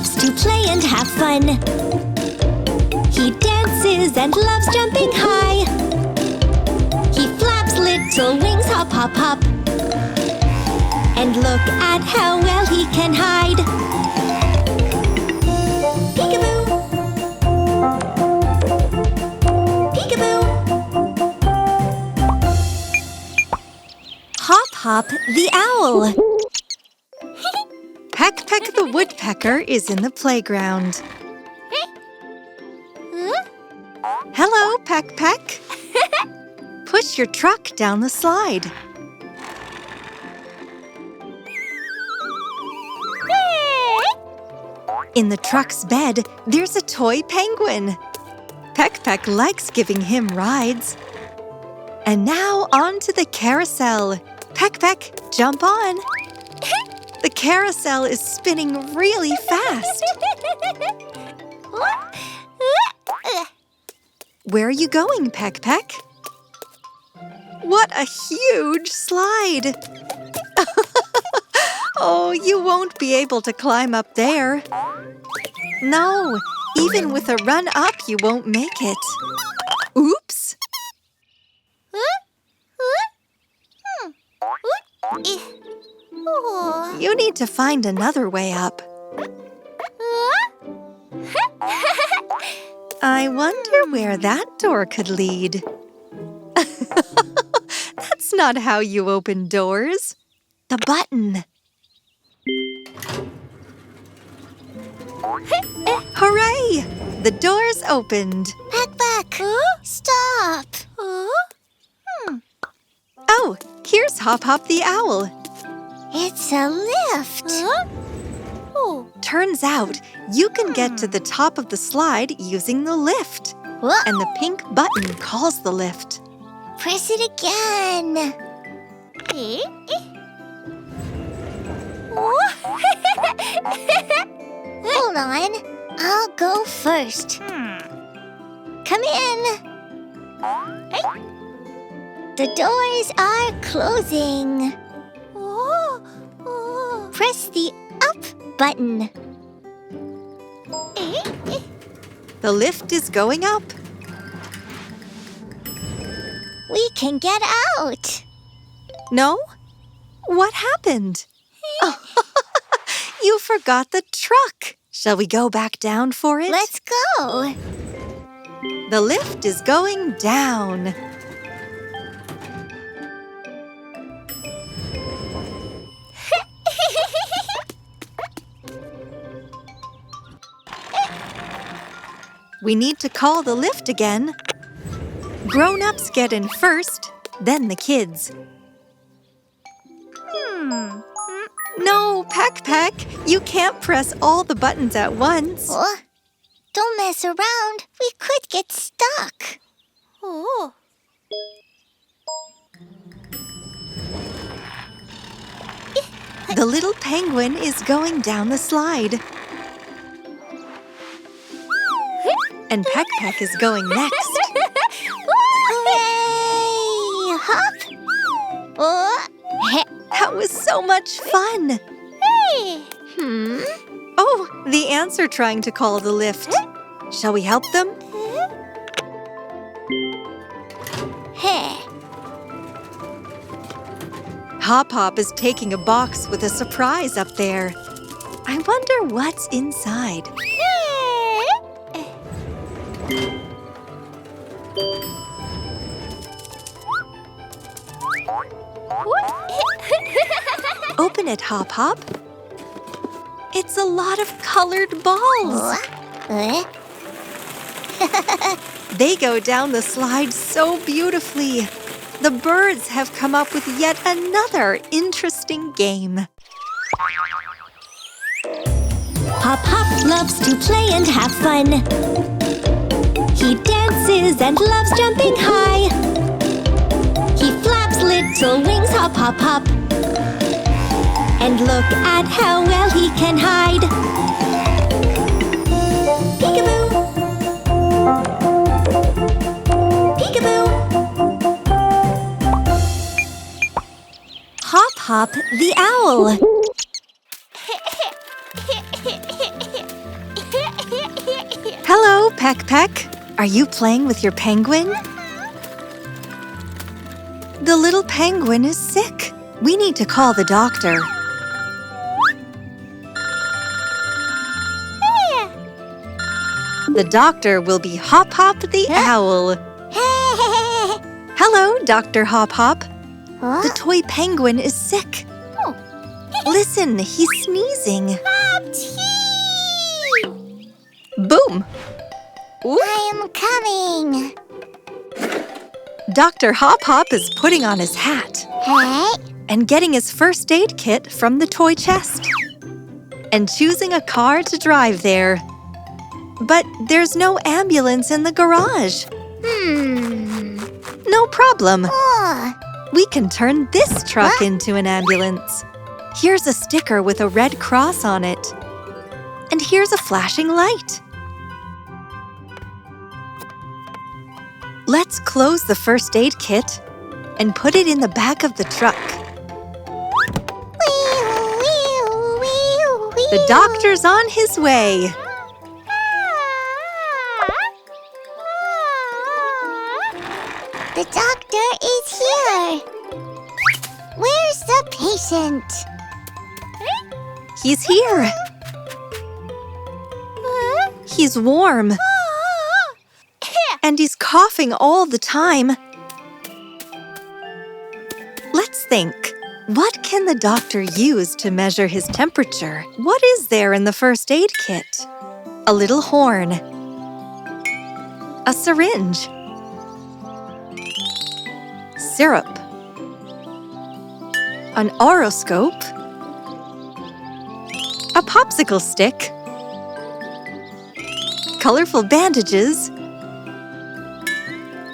loves to play and have fun. He dances and loves jumping high. He flaps little wings, hop, hop, hop. And look at how well he can hide. Peekaboo! Peekaboo! Hop, Hop the owl. Peck Peck the woodpecker is in the playground. Hello, Peck Peck. Push your truck down the slide. In the truck's bed, there's a toy penguin. Peck Peck likes giving him rides. And now on to the carousel. Peck Peck, jump on. The carousel is spinning really fast. Where are you going, Peck Peck? What a huge slide! Oh, you won't be able to climb up there. No, even with a run up, you won't make it. Oops! You need to find another way up. I wonder where that door could lead. That's not how you open doors. The button. Hooray! The door's opened. Peck Peck! Stop! Oh, here's Hop Hop the owl. It's a lift. Turns out you can get to the top of the slide using the lift. And the pink button calls the lift. Press it again. Hold on. I'll go first. Come in. The doors are closing. Press the up button. The lift is going up. We can get out. No? What happened? You forgot the truck. Shall we go back down for it? Let's go. The lift is going down. We need to call the lift again. Grown-ups get in first, then the kids. No, Peck Peck, you can't press all the buttons at once. Don't mess around. We could get stuck. The little penguin is going down the slide. And Peck Peck is going next. Hooray! Hop! That was so much fun. Oh, the ants are trying to call the lift. Shall we help them? Hop Hop is taking a box with a surprise up there. I wonder what's inside. Open it, Hop Hop. It's a lot of colored balls. They go down the slide so beautifully. The birds have come up with yet another interesting game. Hop Hop loves to play and have fun. He dances and loves jumping high. He flaps little wings, hop, hop, hop. And look at how well he can hide. Peekaboo! Peekaboo! Hop Hop the owl. Peck Peck. Are you playing with your penguin? The little penguin is sick. We need to call the doctor. The doctor will be Hop Hop the owl. Hello, Dr. Hop Hop. The toy penguin is sick. Listen, he's sneezing. Boom! Ooh. I am coming. Dr. Hop Hop is putting on his hat and getting his first aid kit from the toy chest and choosing a car to drive there. But there's no ambulance in the garage. No problem. We can turn this truck into an ambulance. Here's a sticker with a red cross on it. And here's a flashing light. Let's close the first aid kit and put it in the back of the truck. The doctor's on his way. The doctor is here. Where's the patient? He's here. He's warm. And he's coughing all the time. Let's think. What can the doctor use to measure his temperature? What is there in the first aid kit? A little horn. A syringe. Syrup. An horoscope. A popsicle stick. Colorful bandages.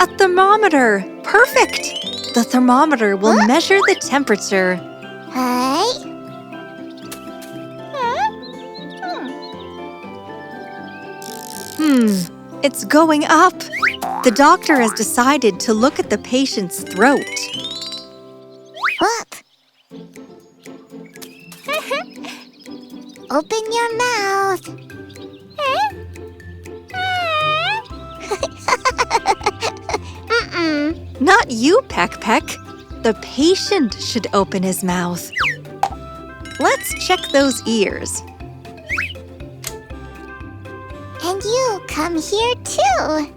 A thermometer! Perfect! The thermometer will measure the temperature. It's going up. The doctor has decided to look at the patient's throat. Up. Open your mouth. Not you, Peck Peck. The patient should open his mouth. Let's check those ears. And you come here too.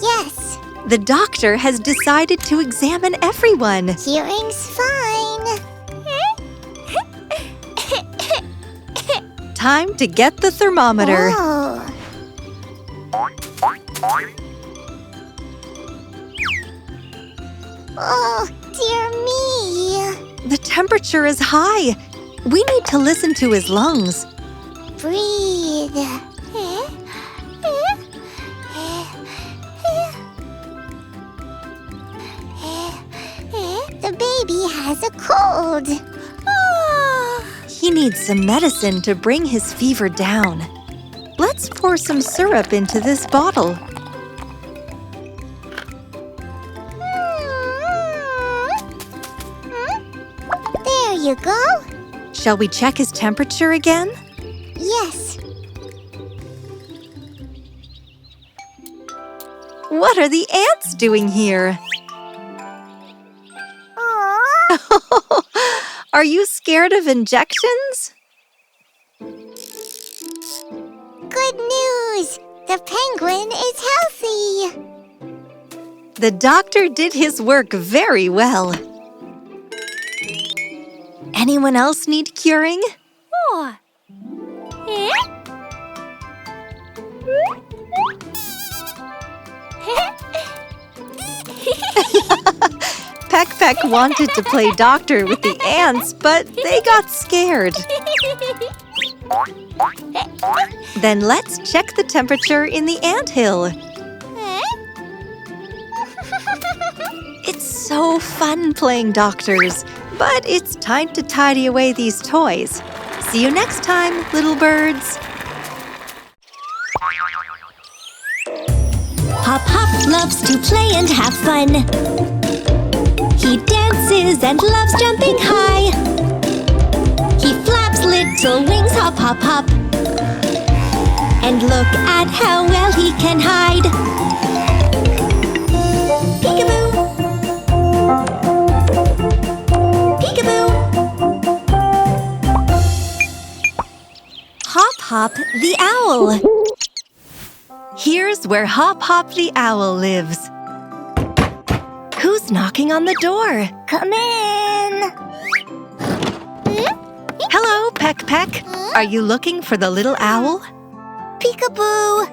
Yes. The doctor has decided to examine everyone. Hearing's fine. Time to get the thermometer. Oh, dear me. The temperature is high. We need to listen to his lungs. Breathe. The baby has a cold. He needs some medicine to bring his fever down. Let's pour some syrup into this bottle. There you go. Shall we check his temperature again? Yes. What are the ants doing here? Are you scared of injections? Good news! The penguin is healthy. The doctor did his work very well. Anyone else need curing? Peck Peck wanted to play doctor with the ants, but they got scared. Then let's check the temperature in the anthill. It's so fun playing doctors, but it's time to tidy away these toys. See you next time, little birds. Hop Hop loves to play and have fun. He dances and loves jumping high. He flaps little wings, hop, hop, hop. And look at how well he can hide. Peekaboo! Peekaboo! Hop Hop the Owl. Here's where Hop Hop the Owl lives. Who's knocking on the door? Come in! Hello, Peck Peck. Are you looking for the little owl? Peekaboo!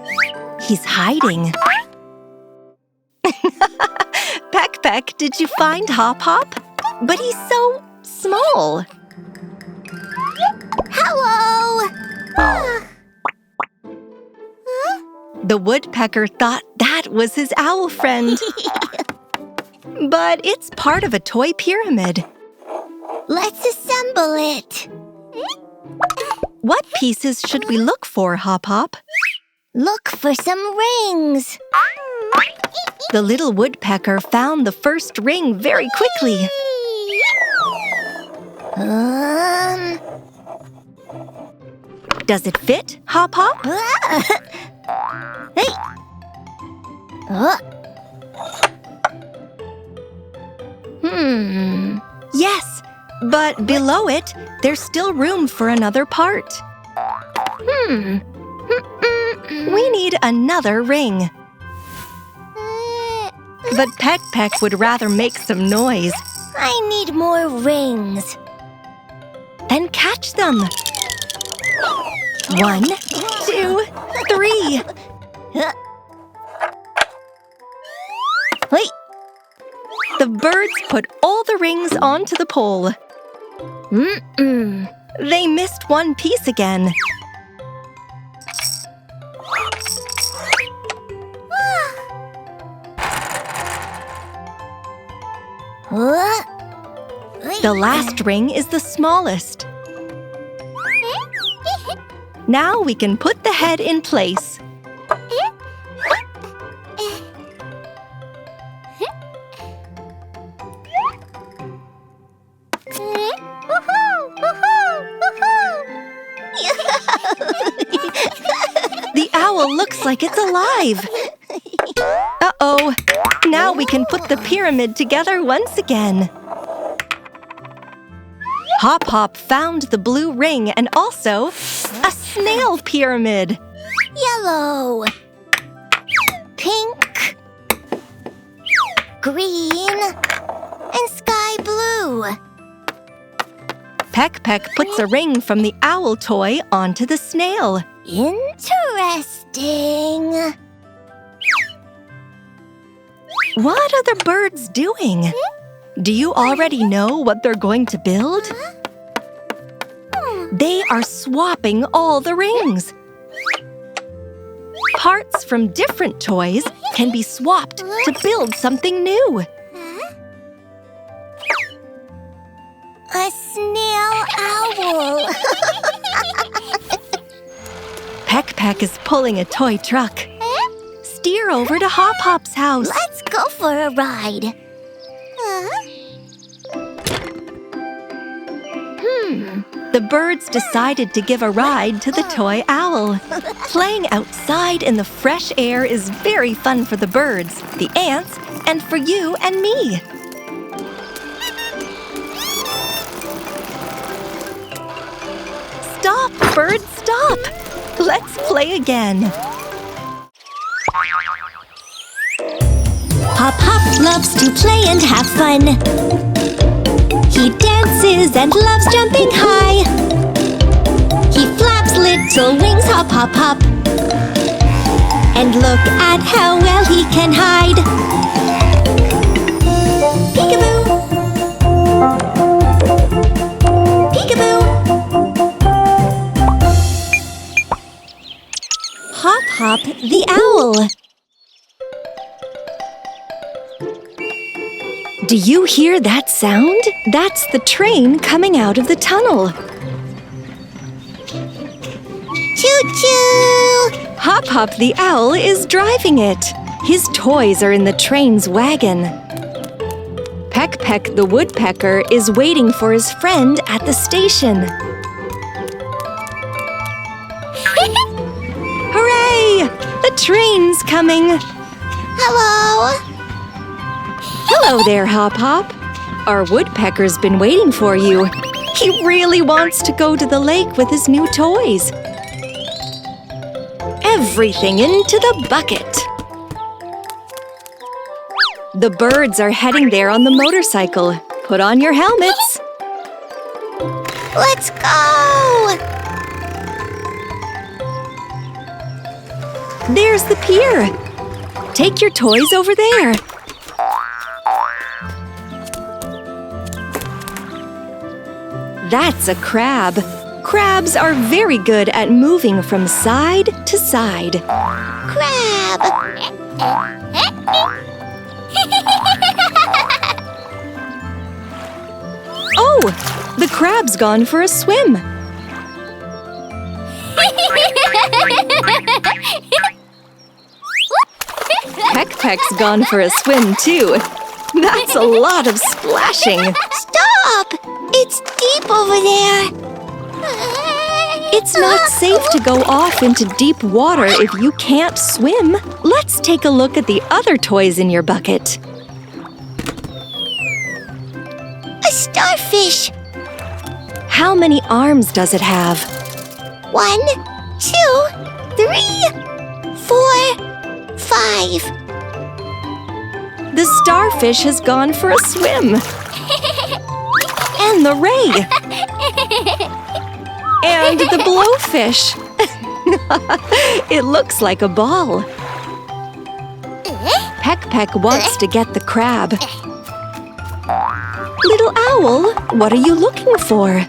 He's hiding. Peck Peck, did you find Hop Hop? But he's so small. Hello! The woodpecker thought that was his owl friend. But it's part of a toy pyramid. Let's assemble it. What pieces should we look for, Hop Hop? Look for some rings. The little woodpecker found the first ring very quickly. Does it fit, Hop Hop? Hey! Yes, but below it, there's still room for another part. We need another ring. But Peck Peck would rather make some noise. I need more rings. Then catch them. 1, 2, 3. Hey! The birds put all the rings onto the pole. They missed one piece again. The last ring is the smallest. Now we can put the head in place. The owl looks like it's alive. Uh-oh, now we can put the pyramid together once again. Hop Hop found the blue ring and also a snail pyramid. Yellow. Pink. Green. And sky blue. Peck Peck puts a ring from the owl toy onto the snail. Interesting. What are the birds doing? Do you already know what they're going to build? They are swapping all the rings. Parts from different toys can be swapped to build something new. A snail owl. Peck Peck is pulling a toy truck. Steer over to Hop Hop's house. Let's go for a ride. The birds decided to give a ride to the toy owl. Playing outside in the fresh air is very fun for the birds, the ants, and for you and me. Stop, birds, stop! Let's play again. Hop Hop loves to play and have fun. He dances and loves jumping high. He flaps little wings, hop, hop, hop. And look at how well he can hide. Peekaboo! Peekaboo! Hop Hop the Owl. Do you hear that sound? That's the train coming out of the tunnel. Choo-choo! Hop Hop the Owl is driving it. His toys are in the train's wagon. Peck Peck the woodpecker is waiting for his friend at the station. Hooray! train's coming. Hello. Hello there, Hop Hop. Our woodpecker's been waiting for you. He really wants to go to the lake with his new toys. Everything into the bucket. The birds are heading there on the motorcycle. Put on your helmets. Let's go. There's the pier. Take your toys over there. That's a crab. Crabs are very good at moving from side to side. Crab. Oh, the crab's gone for a swim. Peck Peck's gone for a swim too. That's a lot of splashing. Stop! It's deep over there. It's not safe to go off into deep water if you can't swim. Let's take a look at the other toys in your bucket. A starfish. How many arms does it have? 1, 2, 3, 4, 5. The starfish has gone for a swim. And the ray. And the blowfish. It looks like a ball. Peck Peck wants to get the crab. Little owl, what are you looking for?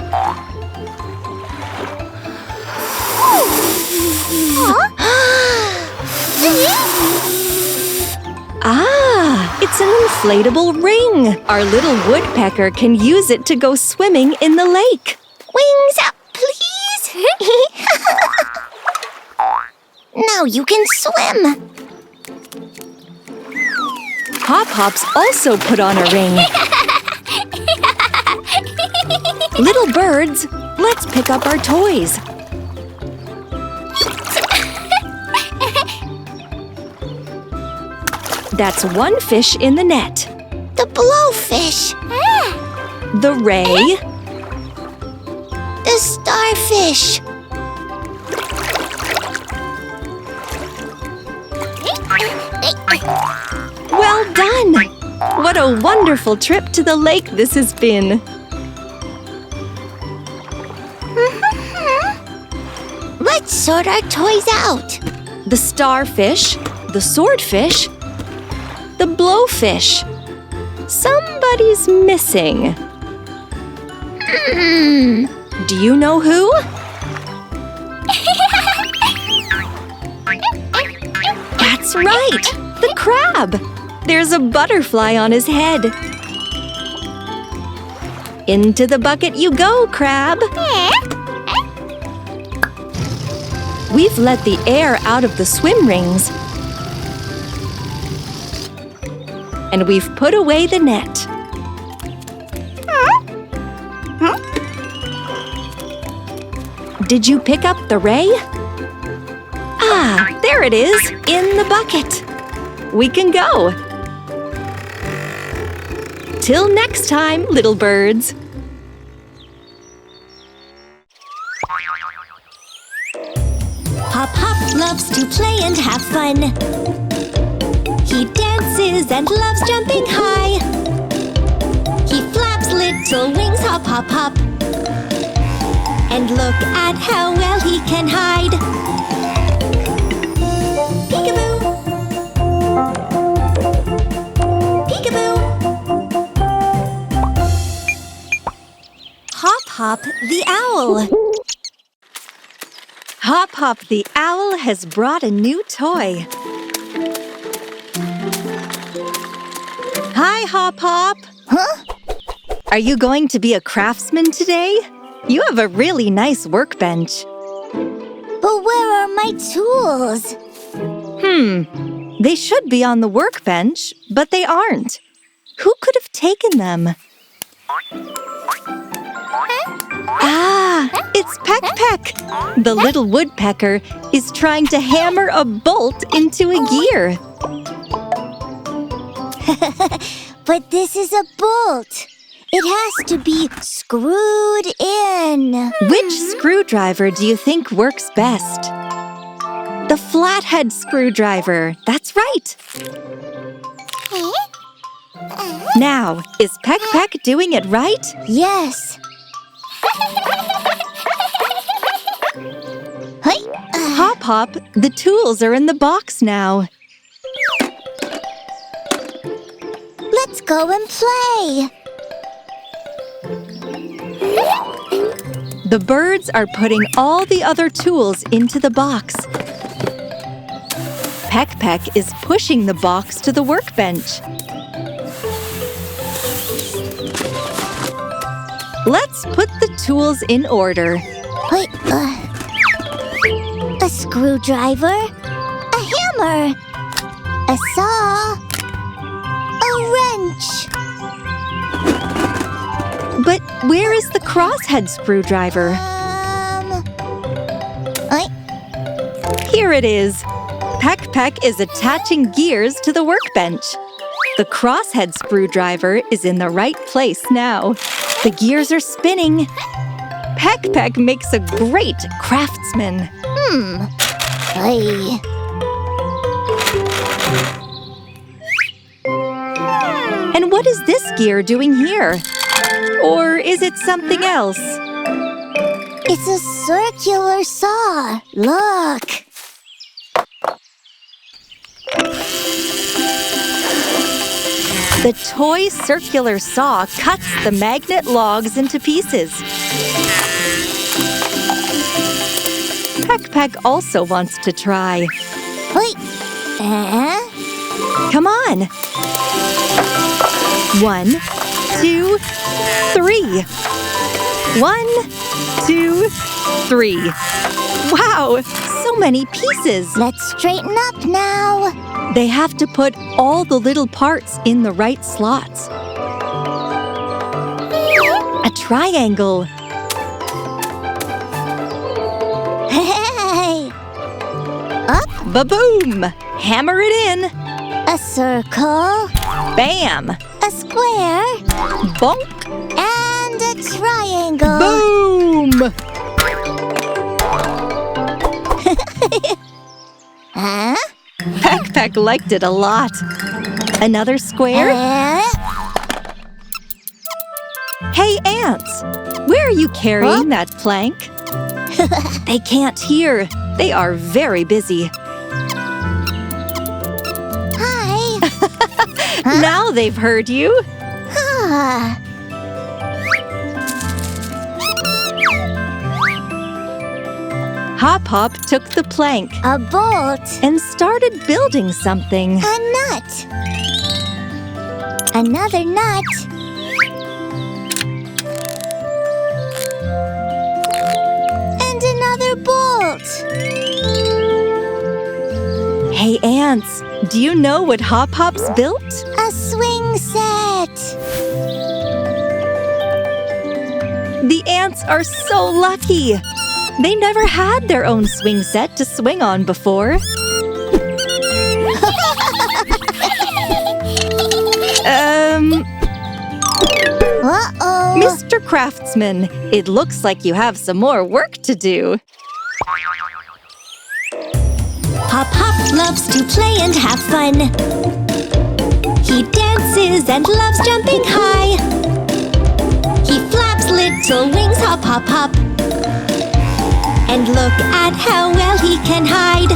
Ah, it's an inflatable ring. Our little woodpecker can use it to go swimming in the lake. Wings up, please. Now you can swim. Hop Hop's also put on a ring. Little birds, let's pick up our toys. That's one fish in the net. The blowfish. The ray. The starfish. Well done! What a wonderful trip to the lake this has been. Let's sort our toys out. The starfish, the swordfish, the blowfish. Somebody's missing. Do you know who? That's right! The crab! There's a butterfly on his head. Into the bucket you go, crab! We've let the air out of the swim rings. And we've put away the net. Did you pick up the ray? Ah, there it is, in the bucket. We can go. Till next time, little birds. Hop Hop loves to play and have fun. He dances and loves jumping high. He flaps little wings, hop, hop, hop. And look at how well he can hide. Peekaboo! Peekaboo! Hop Hop the owl. Hop Hop the owl has brought a new toy. Hi, Hop Hop. Huh? Are you going to be a craftsman today? You have a really nice workbench. But where are my tools? They should be on the workbench, but they aren't. Who could have taken them? Ah, it's It's Peck Peck! The little woodpecker is trying to hammer a bolt into a gear. But this is a bolt. It has to be screwed in. Which screwdriver do you think works best? The flathead screwdriver. That's right. Now, is Peck Peck doing it right? Yes. Hop Hop, the tools are in the box now. Let's go and play. The birds are putting all the other tools into the box. Peck Peck is pushing the box to the workbench. Let's put the tools in order. Wait, a screwdriver, a hammer, a saw, a wrench. But where is the crosshead screwdriver? Here it is. Peck Peck is attaching gears to the workbench. The crosshead screwdriver is in the right place now. The gears are spinning. Peck Peck makes a great craftsman. And what is this gear doing here? Or is it something else? It's a circular saw. Look. The toy circular saw cuts the magnet logs into pieces. Peck Peck also wants to try. Wait. Come on. 1, 2, 3. 1, 2, 3. Wow, so many pieces. Let's straighten up now. They have to put all the little parts in the right slots. A triangle. Hey! Up. Ba-boom! Hammer it in. A circle. Bam! A square. Bonk! And a triangle. Boom! Huh? Peck Peck liked it a lot. Another square? Hey, ants! Where are you carrying that plank? They can't hear. They are very busy. Hi. Now they've heard you. Ah. Hop Hop took the plank A bolt. and started building something. A nut. Another nut. And another bolt. Hey, ants, do you know what Hop Hop's built? A swing set. The ants are so lucky. They never had their own swing set to swing on before. Uh-oh. Mr. Craftsman, it looks like you have some more work to do. Hop Hop loves to play and have fun. He dances and loves jumping high. He flaps little wings, hop, hop, hop. And look at how well he can hide.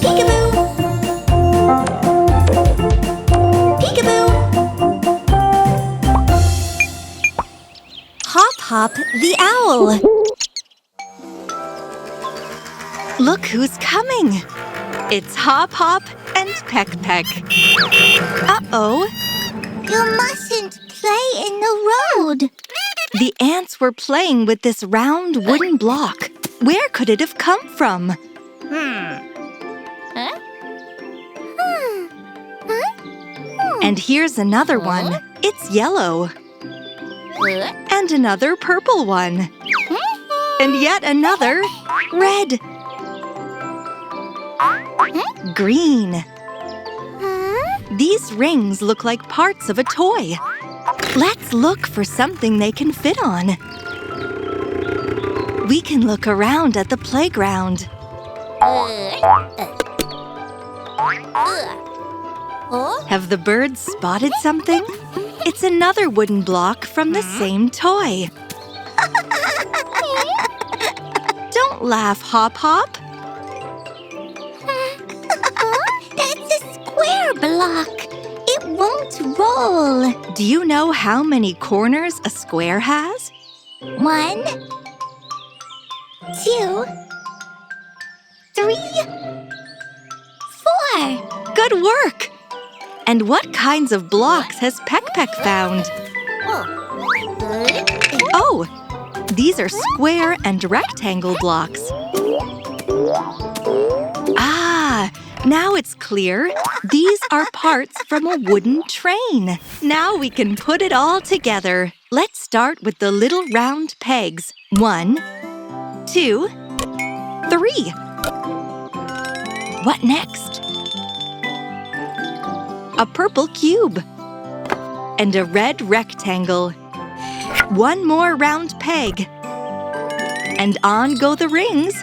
Peekaboo! Peekaboo! Hop Hop the owl. Look who's coming. It's Hop Hop and Peck Peck. Uh-oh. You mustn't play in the road. The ants were playing with this round wooden block. Where could it have come from? And here's another one. It's yellow. And another purple one. And yet another red. Green. These rings look like parts of a toy. Let's look for something they can fit on. We can look around at the playground. Have the birds spotted something? It's another wooden block from the same toy. Don't laugh, Hop Hop. That's a square block. It won't roll. Do you know how many corners a square has? 1, 2, 3, 4. Good work! And what kinds of blocks has Peck Peck found? Oh, these are square and rectangle blocks. Ah, now it's clear. These are parts from a wooden train. Now we can put it all together. Let's start with the little round pegs. 1, 2, 3. What next? A purple cube. And a red rectangle. One more round peg. And on go the rings.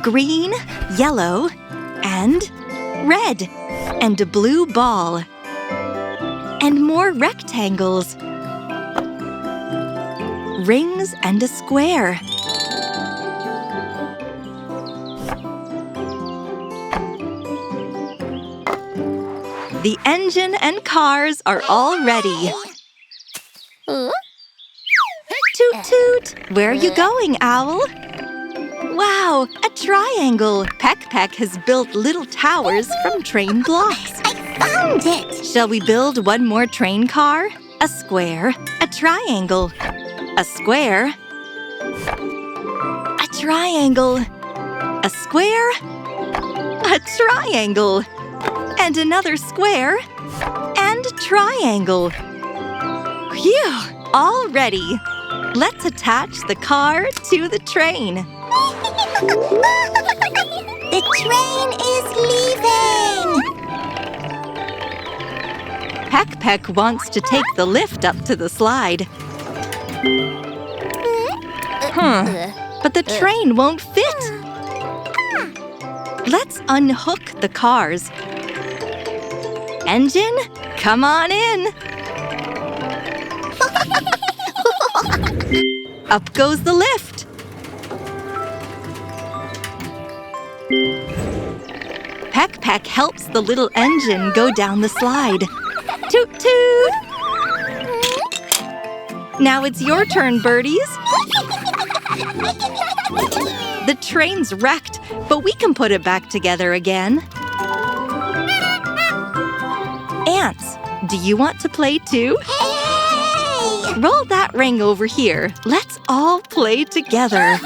Green, yellow, and red. And a blue ball. And more rectangles. Rings and a square. The engine and cars are all ready. Toot toot! Where are you going, Owl? Wow, a triangle! Peck Peck has built little towers from train blocks. I found it. Shall we build one more train car? A square, a triangle, a square, a triangle, a square, a triangle, and another square, and triangle. Phew! All ready. Let's attach the car to the train. The train is leaving. Peck Peck wants to take the lift up to the slide. But the train won't fit. Let's unhook the cars. Engine, come on in. Up goes the lift. Peck Peck helps the little engine go down the slide. Toot toot! Now it's your turn, birdies. The train's wrecked, but we can put it back together again. Ants, do you want to play too? Hey! Roll that ring over here. Let's all play together.